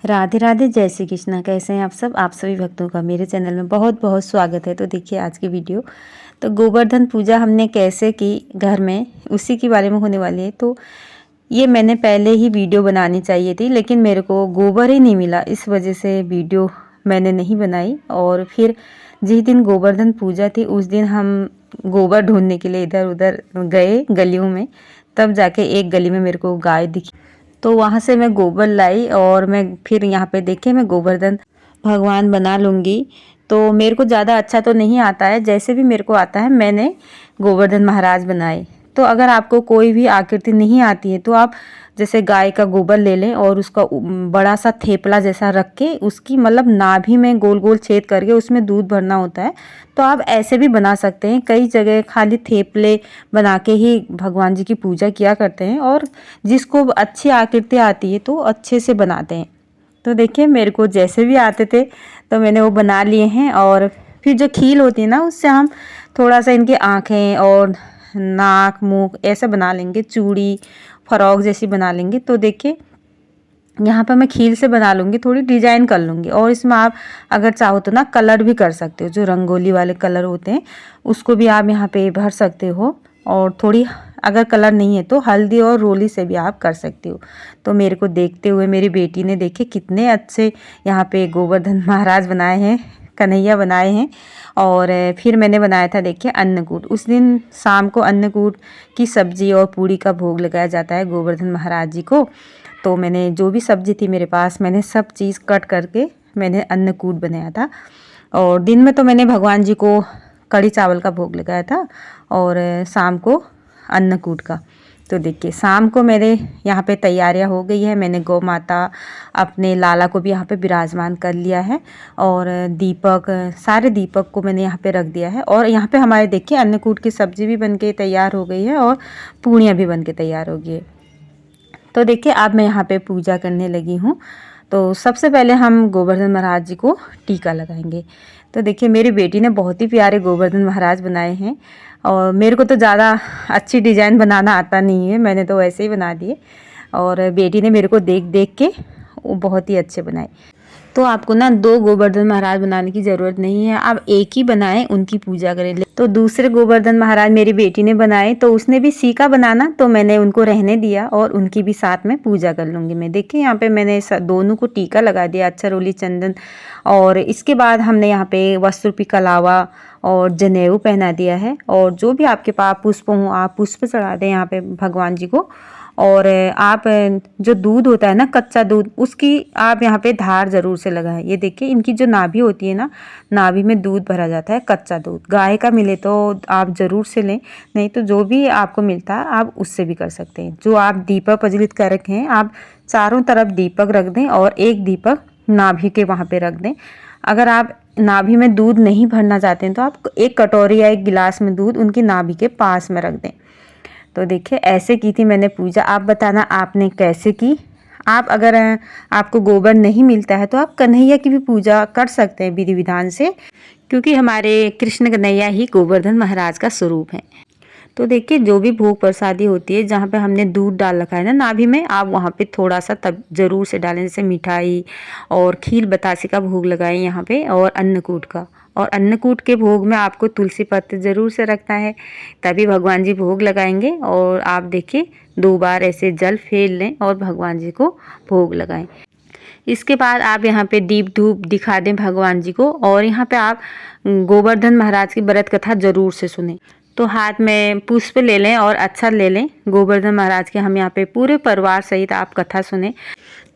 राधे राधे, जय श्री कृष्णा। कैसे हैं आप सब? आप सभी भक्तों का मेरे चैनल में बहुत बहुत स्वागत है। तो देखिए आज की वीडियो, तो गोवर्धन पूजा हमने कैसे की घर में, उसी के बारे में होने वाली है। तो ये मैंने पहले ही वीडियो बनानी चाहिए थी, लेकिन मेरे को गोबर ही नहीं मिला, इस वजह से वीडियो मैंने नहीं बनाई। और फिर जिस दिन गोवर्धन पूजा थी उस दिन हम गोबर ढूंढने के लिए इधर उधर गए गलियों में, तब जाके एक गली में मेरे को गाय दिखी। तो वहाँ से मैं गोबर लाई और मैं फिर यहाँ पे देखे मैं गोवर्धन भगवान बना लूँगी। तो मेरे को ज़्यादा अच्छा तो नहीं आता है, जैसे भी मेरे को आता है मैंने गोवर्धन महाराज बनाए। तो अगर आपको कोई भी आकृति नहीं आती है तो आप जैसे गाय का गोबर ले लें और उसका बड़ा सा थेपला जैसा रख के उसकी मतलब नाभि में गोल गोल छेद करके उसमें दूध भरना होता है। तो आप ऐसे भी बना सकते हैं। कई जगह खाली थेपले बना के ही भगवान जी की पूजा किया करते हैं, और जिसको अच्छी आकृति आती है तो अच्छे से बनाते हैं। तो देखिए मेरे को जैसे भी आते थे तो मैंने वो बना लिए हैं। और फिर जो खील होती है ना, उससे हम थोड़ा सा इनकी आँखें और नाक मुंह ऐसे बना लेंगे, चूड़ी फ्रॉक जैसी बना लेंगे। तो देखिए यहाँ पर मैं खील से बना लूँगी, थोड़ी डिजाइन कर लूँगी। और इसमें आप अगर चाहो तो ना कलर भी कर सकते हो, जो रंगोली वाले कलर होते हैं उसको भी आप यहाँ पे भर सकते हो। और थोड़ी अगर कलर नहीं है तो हल्दी और रोली से भी आप कर सकते हो। तो मेरे को देखते हुए मेरी बेटी ने देखे कितने अच्छे यहाँ पे गोवर्धन महाराज बनाए हैं, कन्हैया बनाए हैं। और फिर मैंने बनाया था देखिए अन्नकूट। उस दिन शाम को अन्नकूट की सब्जी और पूड़ी का भोग लगाया जाता है गोवर्धन महाराज जी को। तो मैंने जो भी सब्जी थी मेरे पास, मैंने सब चीज़ कट करके मैंने अन्नकूट बनाया था। और दिन में तो मैंने भगवान जी को कढ़ी चावल का भोग लगाया था, और शाम को अन्नकूट का। तो देखिए शाम को मेरे यहाँ पे तैयारियाँ हो गई है। मैंने गौ माता अपने लाला को भी यहाँ पे विराजमान कर लिया है, और दीपक, सारे दीपक को मैंने यहाँ पे रख दिया है। और यहाँ पे हमारे देखिए अन्नकूट की सब्जी भी बन के तैयार हो गई है, और पूड़ियाँ भी बन के तैयार हो गई है। तो देखिए अब मैं यहाँ पे पूजा करने लगी हूँ। तो सबसे पहले हम गोवर्धन महाराज जी को टीका लगाएंगे। तो देखिए मेरी बेटी ने बहुत ही प्यारे गोवर्धन महाराज बनाए हैं, और मेरे को तो ज़्यादा अच्छी डिज़ाइन बनाना आता नहीं है, मैंने तो वैसे ही बना दिए। और बेटी ने मेरे को देख देख के वो बहुत ही अच्छे बनाए। तो आपको ना दो गोवर्धन महाराज बनाने की ज़रूरत नहीं है, आप एक ही बनाएं, उनकी पूजा करें। तो दूसरे गोवर्धन महाराज मेरी बेटी ने बनाए, तो उसने भी सीखा बनाना, तो मैंने उनको रहने दिया और उनकी भी साथ में पूजा कर लूँगी मैं। देखिए यहाँ पे मैंने दोनों को टीका लगा दिया, अच्छा रोली चंदन। और इसके बाद हमने यहाँ पे वस्त्र पे कलावा और जनेऊ पहना दिया है। और जो भी आपके पास पुष्प हों आप पुष्प चढ़ा दें यहाँ पे भगवान जी को। और आप जो दूध होता है ना, कच्चा दूध, उसकी आप यहाँ पे धार ज़रूर से लगाएं। ये देखिए इनकी जो नाभि होती है ना, नाभि में दूध भरा जाता है, कच्चा दूध। गाय का मिले तो आप ज़रूर से लें, नहीं तो जो भी आपको मिलता है आप उससे भी कर सकते हैं। जो आप दीपक प्रज्वलित कर रखे हैं, आप चारों तरफ दीपक रख दें और एक दीपक नाभि के वहाँ पर रख दें। अगर आप नाभि में दूध नहीं भरना चाहते हैं तो आप एक कटोरी या एक गिलास में दूध उनकी नाभि के पास में रख दें। तो देखिए ऐसे की थी मैंने पूजा। आप बताना आपने कैसे की। आप अगर आपको गोबर नहीं मिलता है तो आप कन्हैया की भी पूजा कर सकते हैं विधि विधान से, क्योंकि हमारे कृष्ण कन्हैया ही गोवर्धन महाराज का स्वरूप है। तो देखिए जो भी भोग प्रसादी होती है, जहाँ पे हमने दूध डाल रखा है ना नाभि में, आप वहाँ पे थोड़ा सा तब जरूर से डालें। जैसे मिठाई और खीर बतासे का भोग लगाएं यहाँ पे, और अन्नकूट का। और अन्नकूट के भोग में आपको तुलसी पत्र जरूर से रखना है, तभी भगवान जी भोग लगाएंगे। और आप देखिए 2 बार ऐसे जल फेर लें और भगवान जी को भोग लगाएं। इसके बाद आप यहाँ पे दीप धूप दिखा दें भगवान जी को। और यहाँ पे आप गोवर्धन महाराज की व्रत कथा जरूर से सुने। तो हाथ में पुष्प ले लें और अक्षत ले लें गोवर्धन महाराज के। हम यहाँ पे पूरे परिवार सहित आप कथा सुने।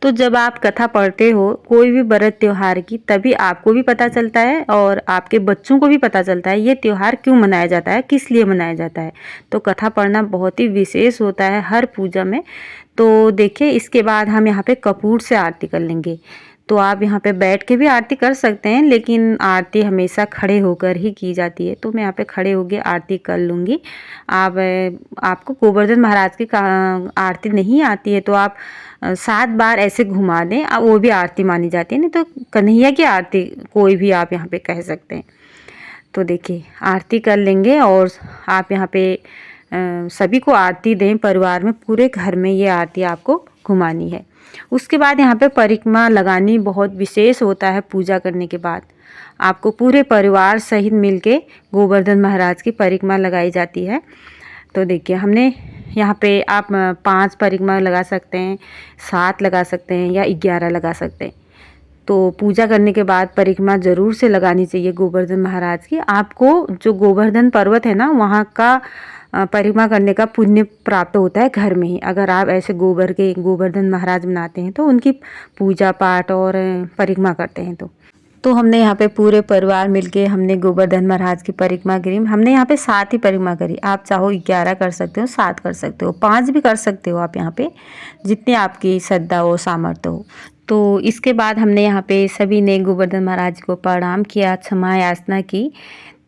तो जब आप कथा पढ़ते हो कोई भी व्रत त्योहार की, तभी आपको भी पता चलता है और आपके बच्चों को भी पता चलता है ये त्योहार क्यों मनाया जाता है, किस लिए मनाया जाता है। तो कथा पढ़ना बहुत ही विशेष होता है हर पूजा में। तो देखिए इसके बाद हम यहाँ पे कपूर से आरती कर लेंगे। तो आप यहाँ पे बैठ के भी आरती कर सकते हैं, लेकिन आरती हमेशा खड़े होकर ही की जाती है। तो मैं यहाँ पे खड़े होकर आरती कर लूँगी। आपको गोवर्धन महाराज की आरती नहीं आती है तो आप 7 बार ऐसे घुमा दें, अब वो भी आरती मानी जाती है। नहीं तो कन्हैया की आरती कोई भी आप यहाँ पे कह सकते हैं। तो देखिए आरती कर लेंगे, और आप यहाँ पे सभी को आरती दें। परिवार में पूरे घर में ये आरती आपको घुमानी है। उसके बाद यहाँ पे परिक्रमा लगानी बहुत विशेष होता है। पूजा करने के बाद आपको पूरे परिवार सहित मिलके गोवर्धन महाराज की परिक्रमा लगाई जाती है। तो देखिए हमने यहाँ पे आप 5 परिक्रमा लगा सकते हैं, 7 लगा सकते हैं या 11 लगा सकते हैं। तो पूजा करने के बाद परिक्रमा ज़रूर से लगानी चाहिए गोवर्धन महाराज की। आपको जो गोवर्धन पर्वत है ना, वहाँ का परिक्रमा करने का पुण्य प्राप्त होता है घर में ही। अगर आप ऐसे गोबर के गोवर्धन महाराज बनाते हैं तो उनकी पूजा पाठ और परिक्रमा करते हैं तो हमने यहाँ पे पूरे परिवार मिलके हमने गोवर्धन महाराज की परिक्रमा करी। हमने यहाँ पे 7 ही परिक्रमा करी। आप चाहो 11 कर सकते हो, 7 कर सकते हो, 5 भी कर सकते हो आप यहाँ पे, जितनी आपकी श्रद्धा हो, सामर्थ्य हो। तो इसके बाद हमने यहाँ पे सभी ने गोवर्धन महाराज को प्रणाम किया, क्षमा याचना की।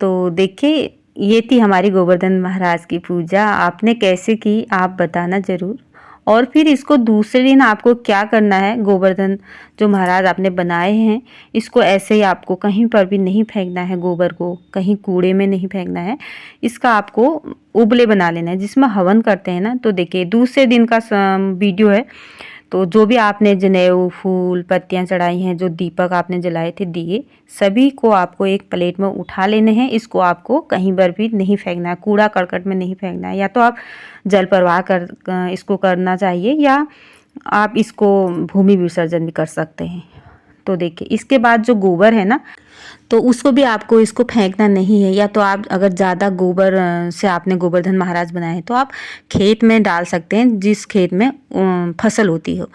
तो देखिए ये थी हमारी गोवर्धन महाराज की पूजा। आपने कैसे की आप बताना ज़रूर। और फिर इसको दूसरे दिन आपको क्या करना है, गोवर्धन जो महाराज आपने बनाए हैं इसको ऐसे ही आपको कहीं पर भी नहीं फेंकना है, गोबर को कहीं कूड़े में नहीं फेंकना है। इसका आपको उबले बना लेना है जिसमें हवन करते हैं ना। तो देखिए दूसरे दिन का वीडियो है। तो जो भी आपने जनेऊ, फूल, पत्तियां चढ़ाई हैं, जो दीपक आपने जलाए थे, दिए, सभी को आपको एक प्लेट में उठा लेने हैं। इसको आपको कहीं पर भी नहीं फेंकना है, कूड़ा करकट में नहीं फेंकना है। या तो आप जल प्रवाह कर इसको करना चाहिए या आप इसको भूमि विसर्जन भी कर सकते हैं। तो देखिए इसके बाद जो गोबर है ना, तो उसको भी आपको इसको फेंकना नहीं है। या तो आप अगर ज़्यादा गोबर से आपने गोवर्धन महाराज बनाए हैं तो आप खेत में डाल सकते हैं, जिस खेत में फसल होती हो।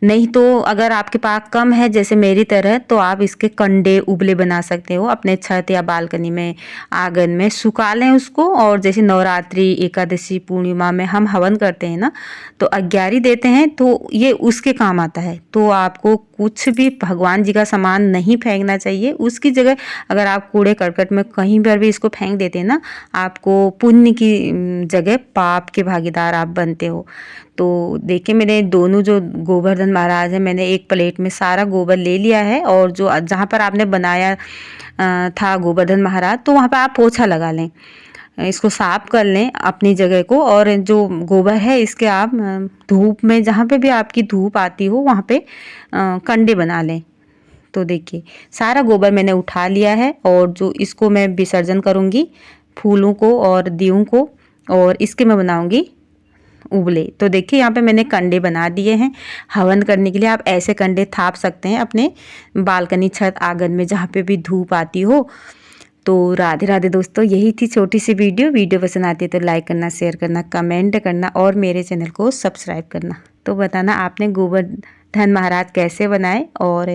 नहीं तो अगर आपके पास कम है जैसे मेरी तरह, तो आप इसके कंडे उबले बना सकते हो अपने छत या बालकनी में, आंगन में सुखा लें उसको। और जैसे नवरात्रि, एकादशी, पूर्णिमा में हम हवन करते हैं ना, तो अग्यारी देते हैं, तो ये उसके काम आता है। तो आपको कुछ भी भगवान जी का सामान नहीं फेंकना चाहिए। उसकी जगह अगर आप कूड़े करकट में कहीं पर भी इसको फेंक देते हैं ना, आपको पुण्य की जगह पाप के भागीदार आप बनते हो। तो देखिए मैंने दोनों जो गोवर्धन महाराज है, मैंने एक प्लेट में सारा गोबर ले लिया है। और जो जहाँ पर आपने बनाया था गोवर्धन महाराज, तो वहाँ पर आप पोछा लगा लें, इसको साफ कर लें अपनी जगह को। और जो गोबर है इसके आप धूप में, जहाँ पे भी आपकी धूप आती हो वहाँ पे कंडे बना लें। तो देखिए सारा गोबर मैंने उठा लिया है और जो इसको मैं विसर्जन करूँगी, फूलों को और दीयों को, और इसके मैं बनाऊँगी उबले। तो देखिए यहाँ पे मैंने कंडे बना दिए हैं हवन करने के लिए। आप ऐसे कंडे थाप सकते हैं अपने बालकनी, छत, आंगन में, जहाँ पे भी धूप आती हो। तो राधे राधे दोस्तों, यही थी छोटी सी वीडियो पसंद आती है तो लाइक करना, शेयर करना, कमेंट करना और मेरे चैनल को सब्सक्राइब करना। तो बताना आपने गोवर्धन महाराज कैसे बनाए और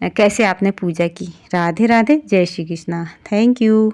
कैसे आपने पूजा की। राधे राधे, जय श्री कृष्णा, थैंक यू।